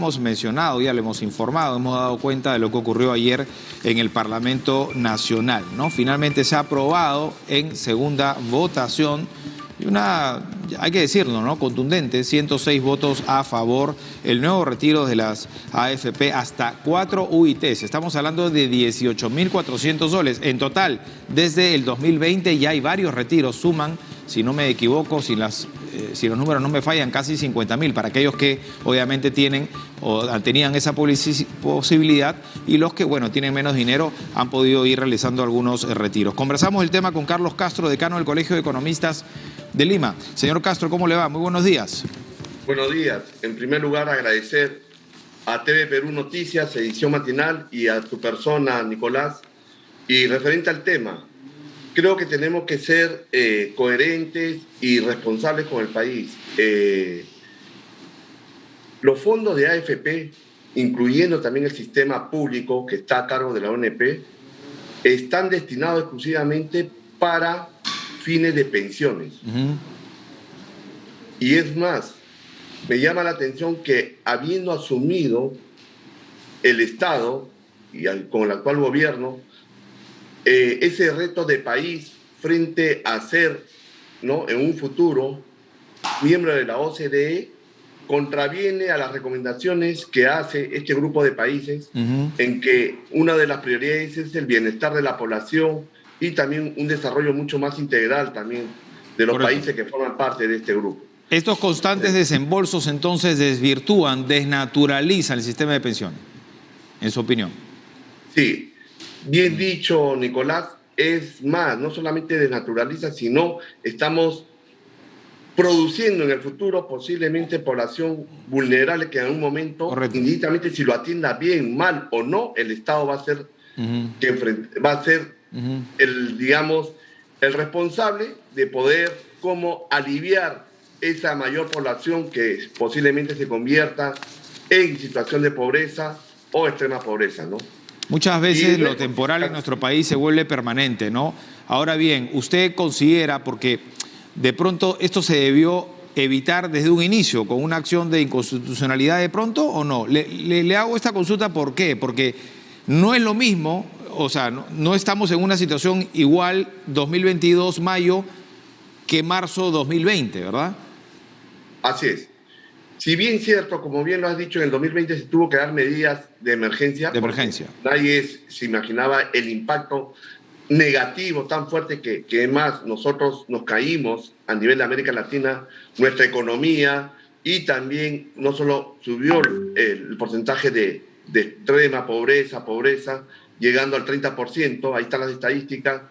Hemos mencionado, ya le hemos informado, hemos dado cuenta de lo que ocurrió ayer en el Parlamento Nacional, ¿no? Finalmente se ha aprobado en segunda votación y hay que decirlo, ¿no? Contundente, 106 votos a favor, el nuevo retiro de las AFP hasta 4 UITs. Estamos hablando de 18.400 soles. En total, desde el 2020 ya hay varios retiros, suman, si no me equivoco, si los números no me fallan, casi 50.000 para aquellos que obviamente tienen o tenían esa posibilidad, y los que, bueno, tienen menos dinero han podido ir realizando algunos retiros. Conversamos el tema con Carlos Castro, decano del Colegio de Economistas de Lima. Señor Castro, ¿cómo le va? Muy buenos días. Buenos días. En primer lugar, agradecer a TV Perú Noticias, edición matinal, y a tu persona, Nicolás. Y referente al tema, creo que tenemos que ser coherentes y responsables con el país. Los fondos de AFP, incluyendo también el sistema público que está a cargo de la ONP, están destinados exclusivamente para fines de pensiones. Y es más, me llama la atención que, habiendo asumido el Estado y con el actual gobierno ese reto de país frente a ser, ¿no?, en un futuro miembro de la OCDE, contraviene a las recomendaciones que hace este grupo de países, en que una de las prioridades es el bienestar de la población y también un desarrollo mucho más integral también de los países que forman parte de este grupo. Estos constantes desembolsos entonces desvirtúan, desnaturalizan el sistema de pensiones, en su opinión. Sí, bien dicho, Nicolás. Es más, no solamente desnaturaliza, sino estamos produciendo en el futuro posiblemente población vulnerable que en algún momento, indistintamente si lo atienda bien, mal o no, el Estado va a ser, el, digamos, el responsable de poder como aliviar esa mayor población que posiblemente se convierta en situación de pobreza o extrema pobreza, ¿no? Muchas veces lo temporal en nuestro país se vuelve permanente, ¿no? Ahora bien, ¿usted considera, porque de pronto esto se debió evitar desde un inicio con una acción de inconstitucionalidad de pronto o no? Le hago esta consulta, ¿por qué? Porque no es lo mismo, o sea, no estamos en una situación igual 2022 mayo que marzo 2020, ¿verdad? Así es. Si bien cierto, como bien lo has dicho, en el 2020 se tuvo que dar medidas de emergencia. Nadie se imaginaba el impacto negativo tan fuerte que más nosotros nos caímos a nivel de América Latina, nuestra economía, y también no solo subió el porcentaje de extrema pobreza, llegando al 30%, ahí están las estadísticas,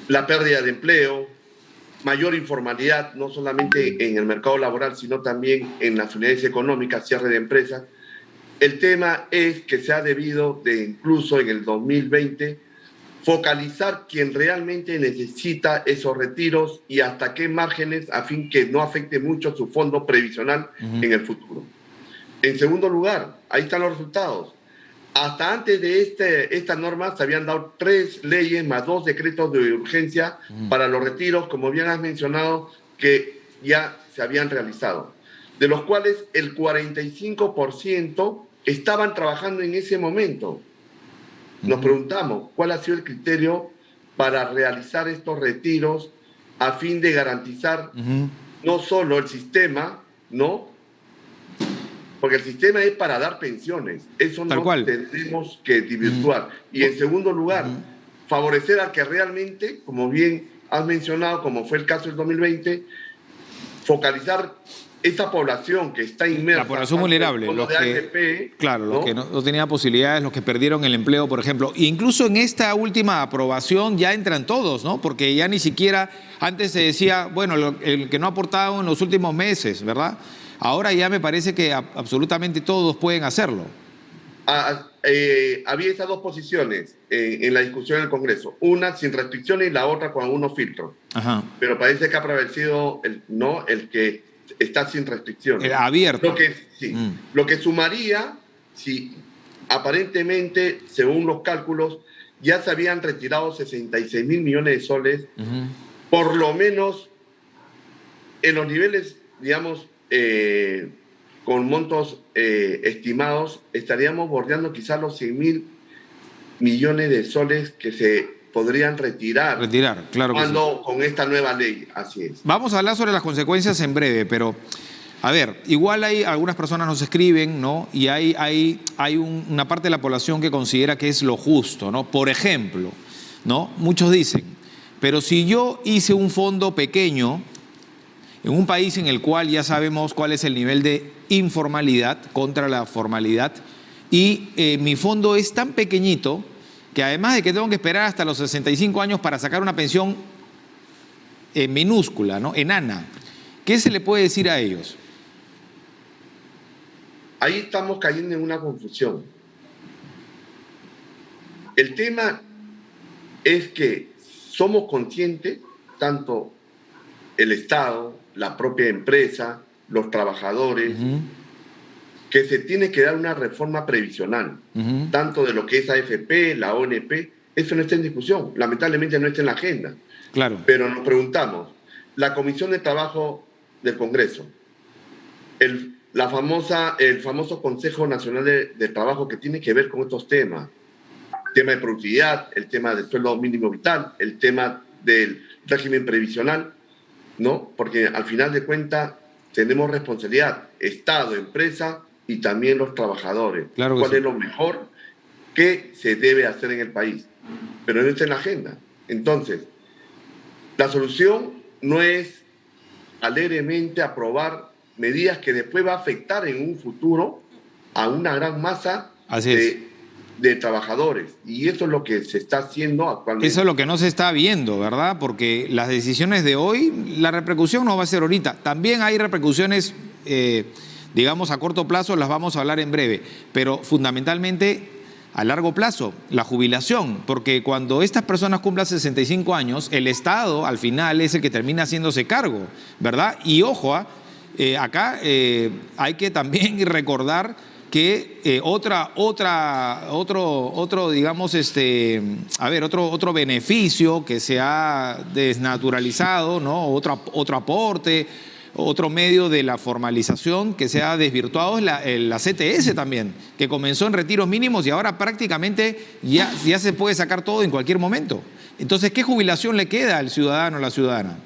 la pérdida de empleo, mayor informalidad, no solamente en el mercado laboral, sino también en las unidades económicas, cierre de empresas. El tema es que se ha debido de, incluso en el 2020, focalizar quien realmente necesita esos retiros y hasta qué márgenes, a fin que no afecte mucho su fondo previsional en el futuro. En segundo lugar, ahí están los resultados. Hasta antes de esta norma se habían dado 3 leyes más 2 decretos de urgencia para los retiros, como bien has mencionado, que ya se habían realizado, de los cuales el 45% estaban trabajando en ese momento. Nos preguntamos, ¿cuál ha sido el criterio para realizar estos retiros a fin de garantizar no solo el sistema, ¿no? Porque el sistema es para dar pensiones, eso no tenemos que desvirtuar. Y en segundo lugar, favorecer al que realmente, como bien has mencionado, como fue el caso del 2020, focalizar esa población que está inmersa. La población vulnerable, los que, AFP, claro, los que no tenían posibilidades, los que perdieron el empleo, por ejemplo. E incluso en esta última aprobación ya entran todos, ¿no? Porque ya ni siquiera, antes se decía, bueno, el que no ha aportado en los últimos meses, ¿verdad? Ahora ya me parece que absolutamente todos pueden hacerlo. Había esas dos posiciones en la discusión en el Congreso. Una sin restricciones y la otra con algunos filtros. Pero parece que ha prevalecido el que está sin restricciones. Abierto. Lo que sumaría, si aparentemente, según los cálculos, ya se habían retirado 66.000 millones de soles, por lo menos en los niveles, digamos, con montos estimados, estaríamos bordeando quizás los 100.000 millones de soles que se podrían retirar. Claro que sí. Con esta nueva ley, así es. Vamos a hablar sobre las consecuencias en breve, pero a ver, igual hay algunas personas nos escriben, ¿no? Y hay una parte de la población que considera que es lo justo, ¿no? Por ejemplo, ¿no? Muchos dicen, pero si yo hice un fondo pequeño en un país en el cual ya sabemos cuál es el nivel de informalidad contra la formalidad y mi fondo es tan pequeñito que además de que tengo que esperar hasta los 65 años para sacar una pensión minúscula, ¿no? Enana, ¿qué se le puede decir a ellos? Ahí estamos cayendo en una confusión. El tema es que somos conscientes, tanto el Estado, la propia empresa, los trabajadores, que se tiene que dar una reforma previsional, tanto de lo que es AFP, la ONP, eso no está en discusión, lamentablemente no está en la agenda. Claro. Pero nos preguntamos, la Comisión de Trabajo del Congreso, el famoso Consejo Nacional de Trabajo que tiene que ver con estos temas, el tema de productividad, el tema del sueldo mínimo vital, el tema del régimen previsional, ¿no? Porque al final de cuentas tenemos responsabilidad, Estado, empresa y también los trabajadores. Claro. ¿Cuál es lo mejor que se debe hacer en el país? Pero no está en la agenda. Entonces, la solución no es alegremente aprobar medidas que después va a afectar en un futuro a una gran masa de trabajadores. Y eso es lo que se está haciendo actualmente. Eso es lo que no se está viendo, ¿verdad? Porque las decisiones de hoy, la repercusión no va a ser ahorita. También hay repercusiones, digamos, a corto plazo, las vamos a hablar en breve. Pero fundamentalmente a largo plazo, la jubilación. Porque cuando estas personas cumplan 65 años, el Estado al final es el que termina haciéndose cargo, ¿verdad? Y ojo, acá hay que también recordar que otro beneficio que se ha desnaturalizado, ¿no? Otro aporte, otro medio de la formalización que se ha desvirtuado es la CTS también, que comenzó en retiros mínimos y ahora prácticamente ya se puede sacar todo en cualquier momento. Entonces, ¿qué jubilación le queda al ciudadano o la ciudadana?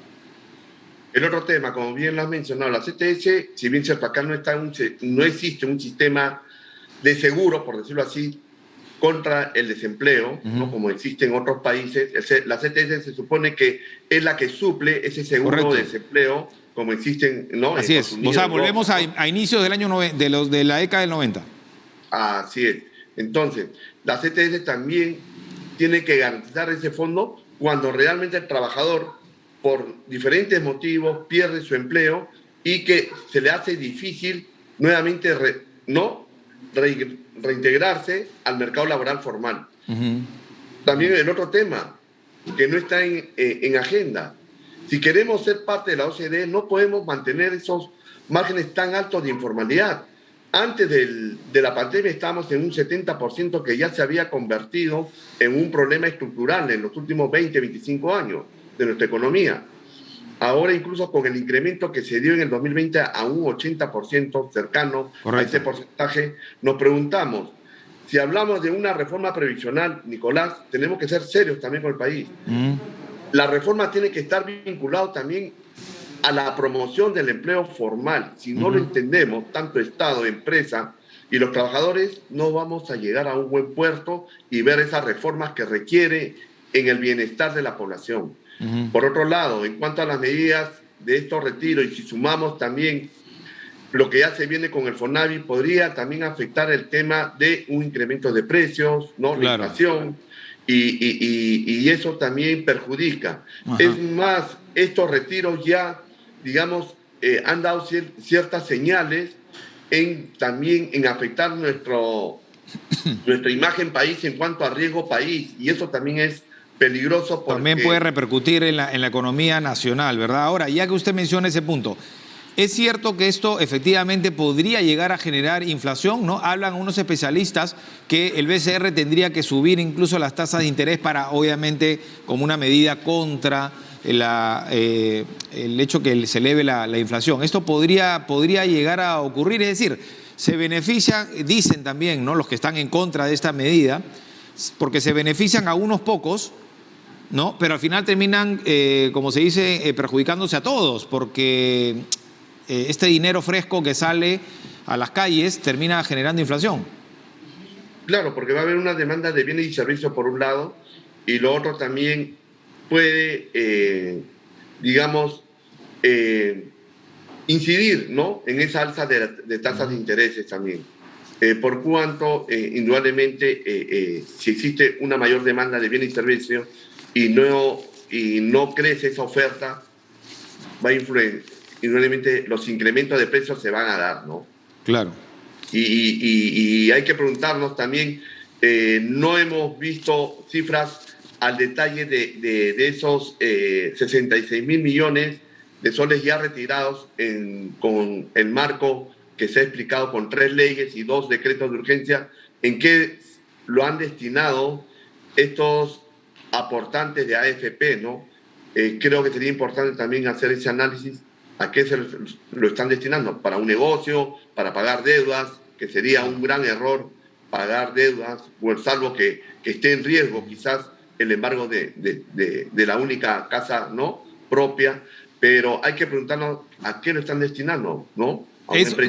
El otro tema, como bien lo has mencionado, la CTS, si bien cierto, acá no existe un sistema de seguro, por decirlo así, contra el desempleo, ¿no? Como existe en otros países. La CTS se supone que es la que suple ese seguro de desempleo, como existen, ¿no? Así es. O sea, volvemos a inicios del año de la década del 90. Así es. Entonces, la CTS también tiene que garantizar ese fondo cuando realmente el trabajador, por diferentes motivos, pierde su empleo y que se le hace difícil nuevamente reintegrarse al mercado laboral formal. También el otro tema que no está en agenda. Si queremos ser parte de la OCDE, no podemos mantener esos márgenes tan altos de informalidad. Antes de la pandemia estábamos en un 70% que ya se había convertido en un problema estructural en los últimos 20, 25 años de nuestra economía. Ahora incluso con el incremento que se dio en el 2020 a un 80% cercano a ese porcentaje, nos preguntamos, si hablamos de una reforma previsional, Nicolás, tenemos que ser serios también con el país. La reforma tiene que estar vinculada también a la promoción del empleo formal. Si no lo entendemos, tanto Estado, empresa y los trabajadores, no vamos a llegar a un buen puerto y ver esas reformas que requiere en el bienestar de la población. Por otro lado, en cuanto a las medidas de estos retiros, y si sumamos también lo que ya se viene con el FONAVI, podría también afectar el tema de un incremento de precios, ¿no? La inflación, y eso también perjudica. Es más, estos retiros ya, digamos, han dado ciertas señales también en afectar nuestra imagen país en cuanto a riesgo país, y eso también es peligroso porque también puede repercutir en la economía nacional, ¿verdad? Ahora, ya que usted menciona ese punto, es cierto que esto efectivamente podría llegar a generar inflación, ¿no? Hablan unos especialistas que el BCR tendría que subir incluso las tasas de interés para, obviamente, como una medida contra el hecho que se eleve la inflación. Esto podría llegar a ocurrir, es decir, se benefician, dicen también, ¿no?, los que están en contra de esta medida, porque se benefician a unos pocos, ¿no?, pero al final terminan, como se dice, perjudicándose a todos, porque este dinero fresco que sale a las calles termina generando inflación. Claro, porque va a haber una demanda de bienes y servicios por un lado, y lo otro también puede, digamos, incidir, ¿no?, en esa alza de tasas de intereses también. Por cuanto, indudablemente, si existe una mayor demanda de bienes y servicios y no crece esa oferta, va a influir, indudablemente los incrementos de precios se van a dar, ¿no? Claro. Y hay que preguntarnos también, no hemos visto cifras al detalle de esos 66.000 millones de soles ya retirados con el marco que se ha explicado con 3 leyes y 2 decretos de urgencia, en qué lo han destinado estos aportantes de AFP, ¿no? Creo que sería importante también hacer ese análisis a qué se lo están destinando, para un negocio, para pagar deudas, que sería un gran error pagar deudas, salvo que esté en riesgo quizás el embargo de la única casa, ¿no?, propia, pero hay que preguntarnos a qué lo están destinando, ¿no?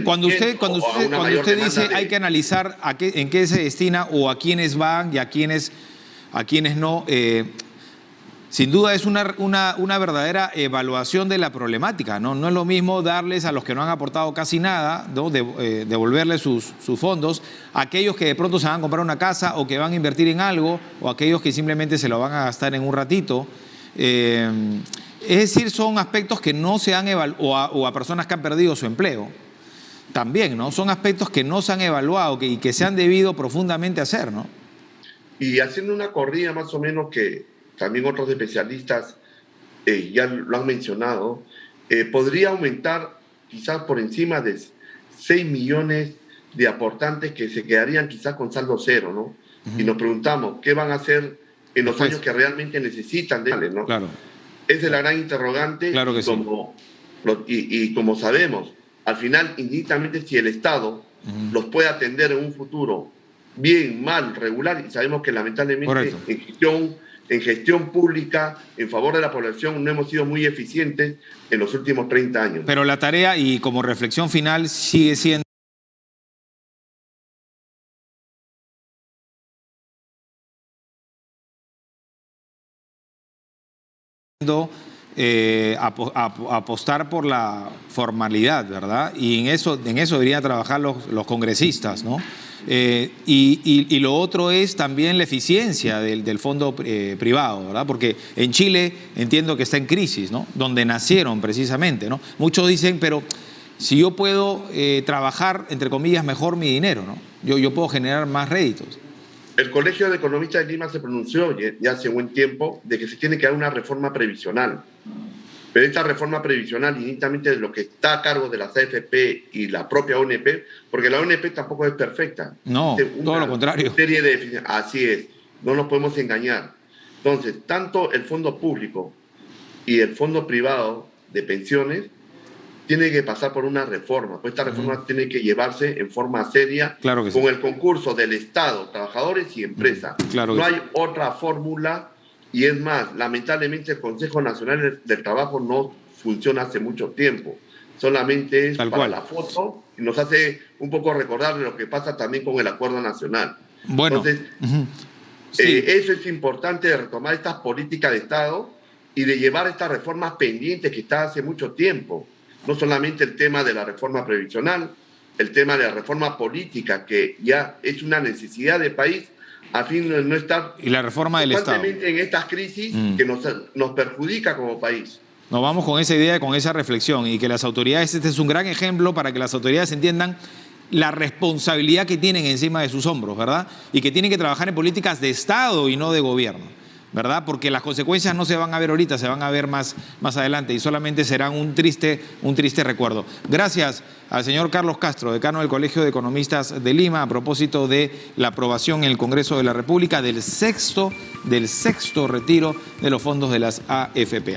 Cuando usted dice hay que analizar en qué se destina o a quiénes van y a quiénes no, sin duda es una verdadera evaluación de la problemática, ¿no? No es lo mismo darles a los que no han aportado casi nada, ¿no?, devolverles sus fondos, a aquellos que de pronto se van a comprar una casa o que van a invertir en algo, o aquellos que simplemente se lo van a gastar en un ratito. Es decir, son aspectos que no se han evaluado, o a personas que han perdido su empleo. También, ¿no? Son aspectos que no se han evaluado y que se han debido profundamente hacer, ¿no? Y haciendo una corrida más o menos que también otros especialistas ya lo han mencionado, podría aumentar quizás por encima de 6 millones de aportantes que se quedarían quizás con saldo cero, ¿no? Y nos preguntamos, ¿qué van a hacer en los años que realmente necesitan de él, ¿no? Claro. Esa es la gran interrogante. Claro que y como sabemos, al final, indistintamente si el Estado los puede atender en un futuro bien, mal, regular, y sabemos que lamentablemente en gestión pública, en favor de la población, no hemos sido muy eficientes en los últimos 30 años. Pero la tarea, y como reflexión final, sigue siendo apostar por la formalidad, ¿verdad? Y en eso deberían trabajar los congresistas, ¿no? Y lo otro es también la eficiencia del fondo privado, ¿verdad? Porque en Chile entiendo que está en crisis, ¿no?, donde nacieron precisamente, ¿no? Muchos dicen, pero si yo puedo trabajar, entre comillas, mejor mi dinero, ¿no? Yo puedo generar más réditos. El Colegio de Economistas de Lima se pronunció ya hace buen tiempo de que se tiene que dar una reforma previsional. Pero esta reforma previsional, indistintamente de lo que está a cargo de las AFP y la propia ONP, porque la ONP tampoco es perfecta. No, todo lo contrario. Así es, no nos podemos engañar. Entonces, tanto el fondo público y el fondo privado de pensiones tiene que pasar por una reforma. Pues esta reforma tiene que llevarse en forma seria, claro que con el concurso del Estado, trabajadores y empresas. Claro no hay otra fórmula. Y es más, lamentablemente el Consejo Nacional del Trabajo no funciona hace mucho tiempo. Solamente es para la foto y nos hace un poco recordar lo que pasa también con el Acuerdo Nacional. Bueno, entonces, eso es importante, de retomar estas políticas de Estado y de llevar estas reformas pendientes que está hace mucho tiempo. No solamente el tema de la reforma previsional, el tema de la reforma política, que ya es una necesidad del país, a fin de no estar y la reforma del Estado en estas crisis que nos perjudica como país. Nos vamos con esa idea, con esa reflexión, y que las autoridades, este es un gran ejemplo para que las autoridades entiendan la responsabilidad que tienen encima de sus hombros, ¿verdad? Y que tienen que trabajar en políticas de Estado y no de gobierno, ¿verdad? Porque las consecuencias no se van a ver ahorita, se van a ver más adelante y solamente serán un triste recuerdo. Gracias al señor Carlos Castro, decano del Colegio de Economistas de Lima, a propósito de la aprobación en el Congreso de la República del sexto retiro de los fondos de las AFP.